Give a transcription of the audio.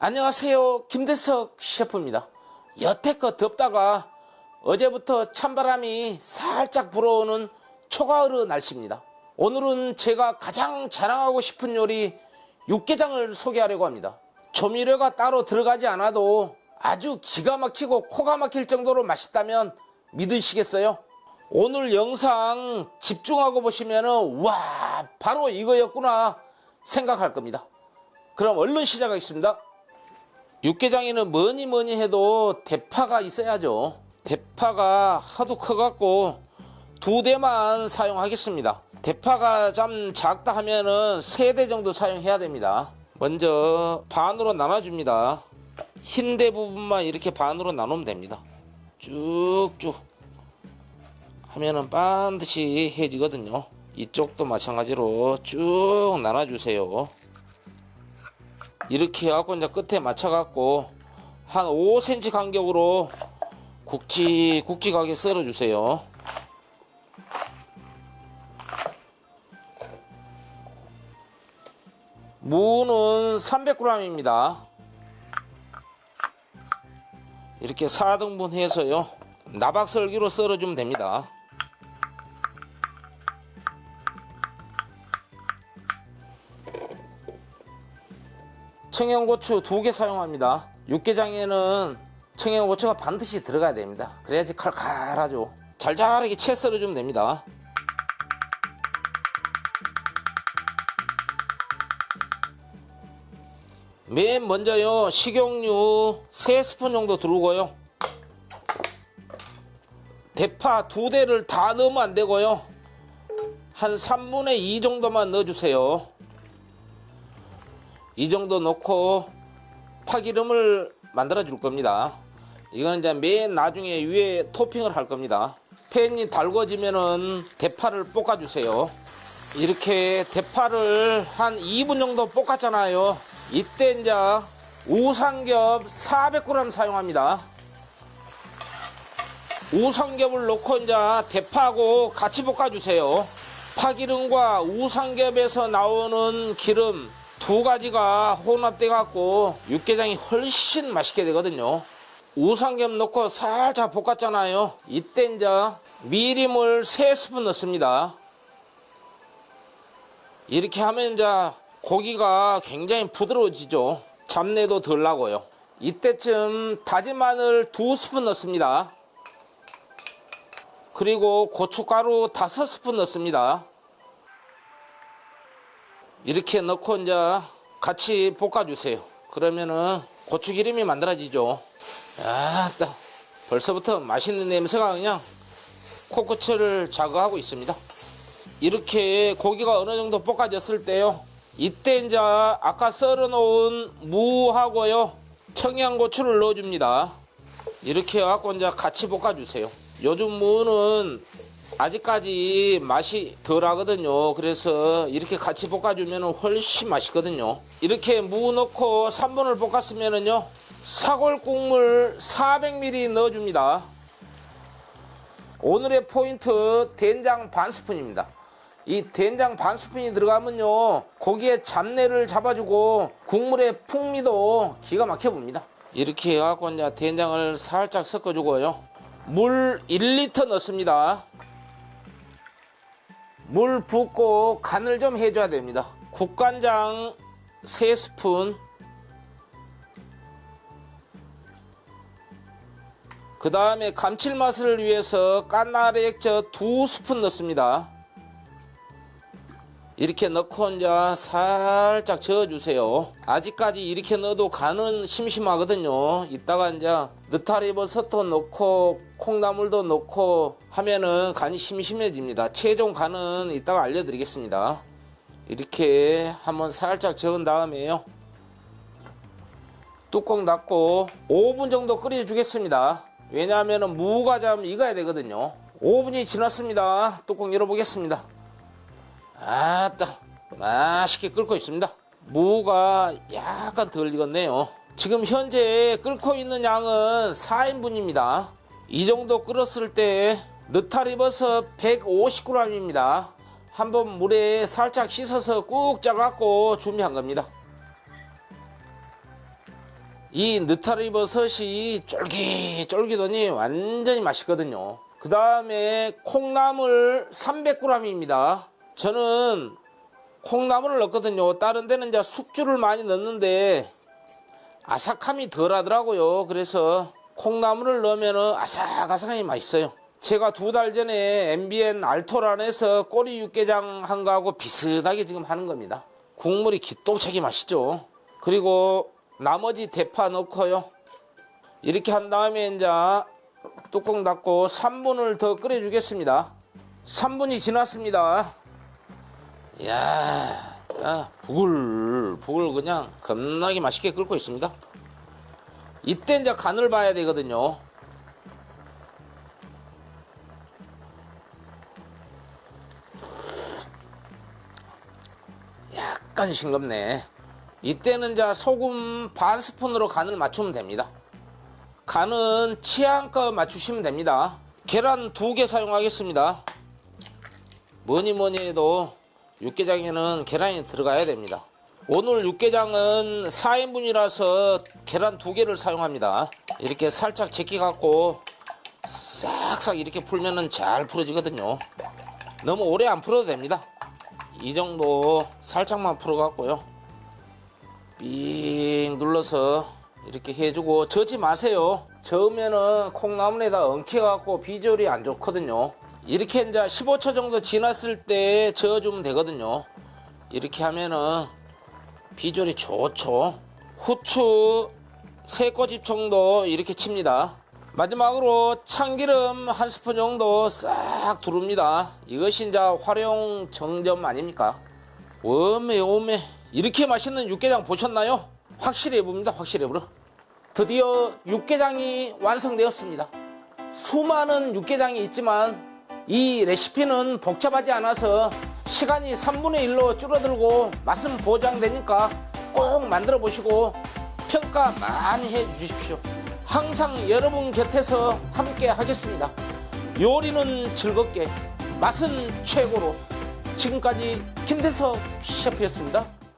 안녕하세요, 김대석 셰프입니다. 여태껏 덥다가 어제부터 찬바람이 살짝 불어오는 초가을 날씨입니다. 오늘은 제가 가장 자랑하고 싶은 요리 육개장을 소개하려고 합니다. 조미료가 따로 들어가지 않아도 아주 기가 막히고 코가 막힐 정도로 맛있다면 믿으시겠어요? 오늘 영상 집중하고 보시면은 와, 바로 이거였구나 생각할 겁니다. 그럼 얼른 시작하겠습니다. 육개장에는 뭐니 해도 대파가 있어야죠. 대파가 하도 커갖고 2대만 사용하겠습니다. 대파가 좀 작다 하면은 3대 정도 사용해야 됩니다. 먼저 반으로 나눠줍니다. 흰대 부분만 이렇게 반으로 나누면 됩니다. 쭉쭉 하면은 반드시 해지거든요. 이쪽도 마찬가지로 쭉 나눠주세요. 이렇게 해갖고 이제 끝에 맞춰갖고 한 5cm 간격으로 굵직굵직하게 썰어주세요. 무는 300g입니다. 이렇게 4등분 해서요, 나박썰기로 썰어주면 됩니다. 청양고추 2개 사용합니다. 육개장에는 청양고추가 반드시 들어가야 됩니다. 그래야지 칼칼하죠. 잘잘하게 채 썰어주면 됩니다. 맨 먼저요, 식용유 3스푼 정도 두르고요, 대파 2대를 다 넣으면 안 되고요, 한 3분의 2 정도만 넣어주세요. 이 정도 넣고 파기름을 만들어 줄 겁니다. 이거는 이제 맨 나중에 위에 토핑을 할 겁니다. 팬이 달궈지면은 대파를 볶아 주세요. 이렇게 대파를 한 2분 정도 볶았잖아요. 이때 이제 우삼겹 400g 사용합니다. 우삼겹을 넣고 이제 대파하고 같이 볶아 주세요. 파기름과 우삼겹에서 나오는 기름 2가지가 혼합돼 갖고 육개장이 훨씬 맛있게 되거든요. 우삼겹 넣고 살짝 볶았잖아요. 이때 이제 미림을 3스푼 넣습니다. 이렇게 하면 이제 고기가 굉장히 부드러워지죠. 잡내도 덜 나고요. 이때쯤 다진 마늘 2스푼 넣습니다. 그리고 고춧가루 5스푼 넣습니다. 이렇게 넣고 이제 같이 볶아주세요. 그러면은 고추기름이 만들어지죠. 아따, 벌써부터 맛있는 냄새가 그냥 코끝을 자극하고 있습니다. 이렇게 고기가 어느 정도 볶아졌을 때요, 이때 이제 아까 썰어 놓은 무하고요, 청양고추를 넣어줍니다. 이렇게 해갖고 이제 같이 볶아주세요. 요즘 무는 아직까지 맛이 덜 하거든요. 그래서 이렇게 같이 볶아주면 훨씬 맛있거든요. 이렇게 무 넣고 3분을 볶았으면은요, 사골국물 400ml 넣어줍니다. 오늘의 포인트, 된장 반스푼입니다. 이 된장 반스푼이 들어가면요, 고기의 잡내를 잡아주고 국물의 풍미도 기가 막혀 봅니다. 이렇게 해갖고 이제 된장을 살짝 섞어주고요, 물 1리터 넣습니다. 물 붓고 간을 좀 해줘야 됩니다. 국간장 3스푼, 그 다음에 감칠맛을 위해서 까나리 액젓 2스푼 넣습니다. 이렇게 넣고 이제 살짝 저어주세요. 아직까지 이렇게 넣어도 간은 심심하거든요. 이따가 이제 느타리버섯도 넣고 콩나물도 넣고 하면은 간이 심심해집니다. 최종 간은 이따가 알려드리겠습니다. 이렇게 한번 살짝 저은 다음에요, 뚜껑 닫고 5분 정도 끓여주겠습니다. 왜냐하면 무가 좀 익어야 되거든요. 5분이 지났습니다. 뚜껑 열어보겠습니다. 아따, 맛있게 끓고 있습니다. 무가 약간 덜 익었네요. 지금 현재 끓고 있는 양은 4인분입니다. 이 정도 끓었을 때 느타리버섯 150g입니다. 한번 물에 살짝 씻어서 꾹 짜갖고 준비한 겁니다. 이 느타리 버섯이 쫄깃쫄깃하니 완전히 맛있거든요. 그 다음에 콩나물 300g입니다. 저는 콩나물을 넣거든요. 다른 데는 이제 숙주를 많이 넣는데 아삭함이 덜 하더라고요. 그래서 콩나물을 넣으면 아삭아삭하니 맛있어요. 제가 2달 전에 MBN 알토란에서 꼬리 육개장 한 거하고 비슷하게 지금 하는 겁니다. 국물이 기똥차게 맛있죠. 그리고 나머지 대파 넣고요. 이렇게 한 다음에 이제 뚜껑 닫고 3분을 더 끓여 주겠습니다. 3분이 지났습니다. 이야, 부글부글 그냥 겁나게 맛있게 끓고 있습니다. 이때 이제 간을 봐야 되거든요. 약간 싱겁네. 이때는 이제 소금 반 스푼으로 간을 맞추면 됩니다. 간은 취향껏 맞추시면 됩니다. 계란 2개 사용하겠습니다. 뭐니 해도 육개장에는 계란이 들어가야 됩니다. 오늘 육개장은 4인분이라서 계란 2개를 사용합니다. 이렇게 살짝 제끼 갖고 싹싹 이렇게 풀면은 잘 풀어지거든요. 너무 오래 안 풀어도 됩니다. 이 정도 살짝만 풀어 갖고요. 삥 눌러서 이렇게 해주고 저지 마세요. 저으면은 콩나물에다 엉켜갖고 비주얼이 안 좋거든요. 이렇게 이제 15초 정도 지났을 때 저어주면 되거든요. 이렇게 하면은 비주얼이 좋죠. 후추 3꼬집 정도 이렇게 칩니다. 마지막으로 참기름 1스푼 정도 싹 두릅니다. 이것이 이제 활용 정점 아닙니까? 오메 이렇게 맛있는 육개장 보셨나요? 확실히 해봅니다. 확실히 해보러. 드디어 육개장이 완성되었습니다. 수많은 육개장이 있지만 이 레시피는 복잡하지 않아서 시간이 3분의 1로 줄어들고 맛은 보장되니까 꼭 만들어 보시고 평가 많이 해 주십시오. 항상 여러분 곁에서 함께 하겠습니다. 요리는 즐겁게, 맛은 최고로. 지금까지 김대석 셰프였습니다.